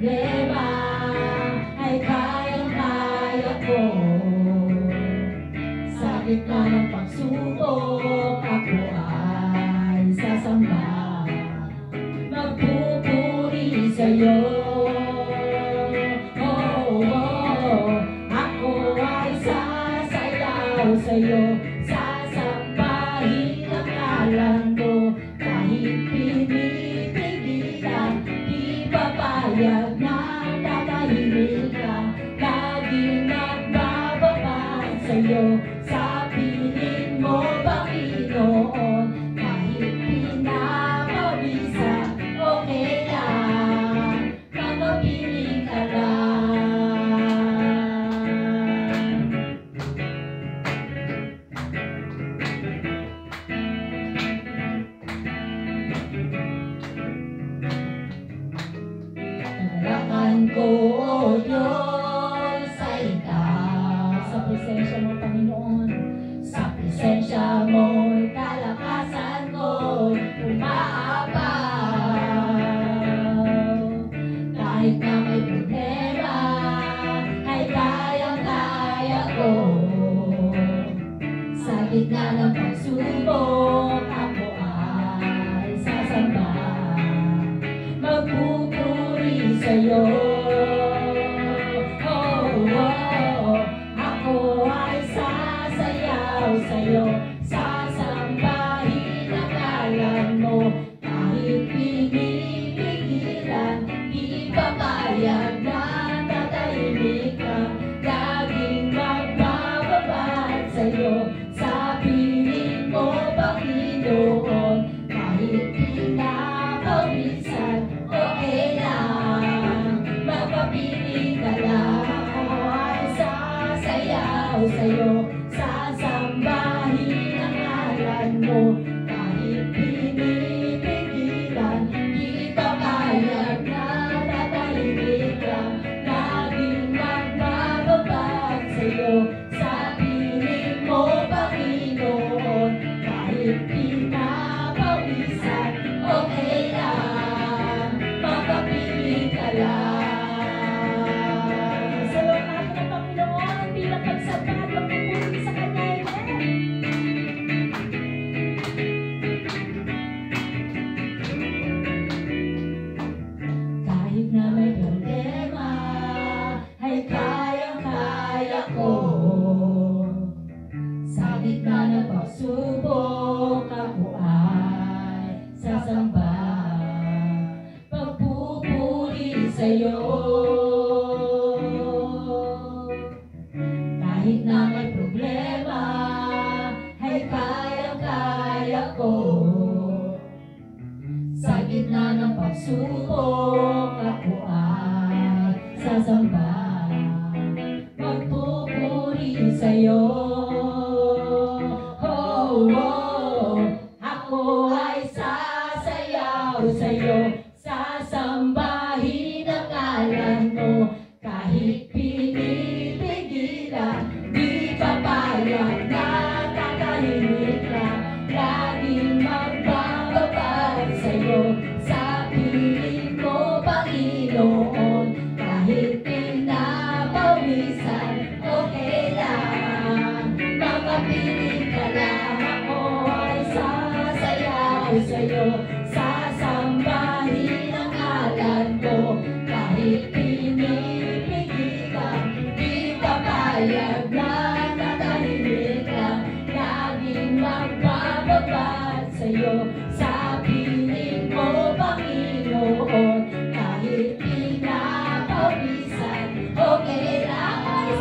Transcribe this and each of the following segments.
problema ay kayang-kaya ko. Sa gitna ng pagsubok, ako ay sasamba, magpupuri sa'yo. Ako ay sasayaw sa'yo, sasambahin ang ngalan mo. Kahit pinipigilan, di papayag na tatahimik ka. Laging nagbababa sa'yo, sa piling mo, Panginoon. Kahit pinapabisa, okay lang, makapiling ka lang. Naglakan ko, O Diyos, sa ikaw. Sa presensya mo, Panginoon. Sa presensya mo'y kalakasan ko'y umaapaw. Kahit na may problema, ay kayang-kaya ko. Sa gitna ng pagsubok, ako ay sasamba, magpupuri sa'yo. Ako ay sasayaw sa'yo, sasambahin ang ngalan mo. Kahit pinipigilan, di papayag na tatahimik ka. Laging magbababad sa'yo, sa piling mo, Panginoon. Kahit pinapawisan, okay lang, magpapili ka lang. Ako ay sasayaw sa'yo, sasambahin ang ngalan mo. Kahit pinipigilan, di papayag na tatahimik ka. Laging magbababad sa'yo, sa piling mo, Panginoon. Kahit pinapawisan, okay lang, makapili ka lang. Salamat natin ang Panginoon bilang pagsabat, magpupuri sa Kanya. Kahit na may problema, ay kayang-kaya ko. Sa gitna ng pagsubok, ako ay sasamba, magpupuri sa'yo. Kahit na may problema, ay kayang-kaya ko. Sa gitna ng pagsubok, ako ay sasamba, magpupuri sa'yo. Ako ay sasayaw sa'yo, sasambahin ang ngalan mo. Kahit pinipigilan, di papayag na tatahimik ka. Laging magbababad sa'yo, sa piling mo, Panginoon. Kahit pinapawisan, okay lang, makapili ka lang. Ako ay sasayaw sa'yo, sasambahin ang ngalan mo. Kahit pinipigilan, di papayag na tatahimik ka. Laging magbababad sa'yo, sa piling mo, Panginoon. Kahit pinapawisan, okay lang.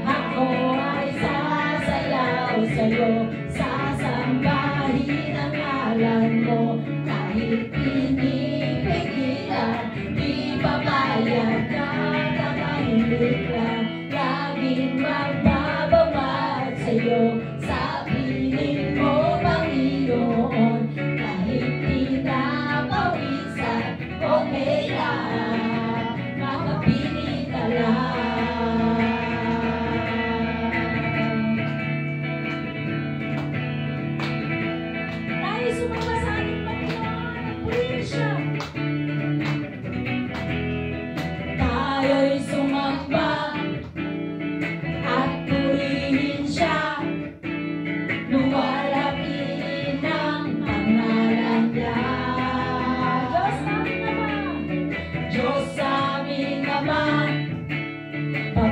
Ako ay sasayaw sa'yo, sasambahin ang ngalan mo. Kahit pinipigilan, di papayag na tatahimik ka. Laging magbababad sa'yo, sa piling mo, Panginoon. Kahit pinapawisan, okay lang, makapili ka lang. Tayo sumama sa ating Panginoon, nagpuri siya.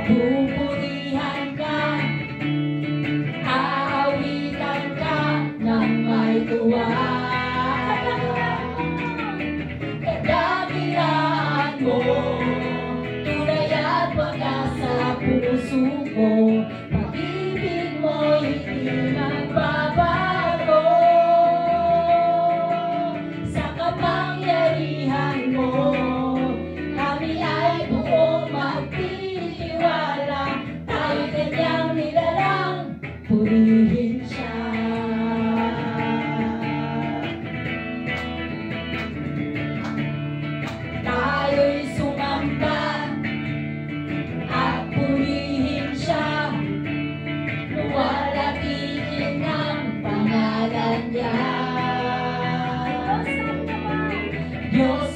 Papupurihan ka, aawitan ka ng may tuwa. Kadakilaan mo, tunay at wagas sa puso ko. Pag-ibig mo'y hindi magbabago. Sa kapangyarihan mo, kami ay buong magtitiwala. Tayo'y kanyang nilalang, purihin siya. Tayo'y sumamba at purihin siya. Luwalhatiin ang pangalan niya. Diyos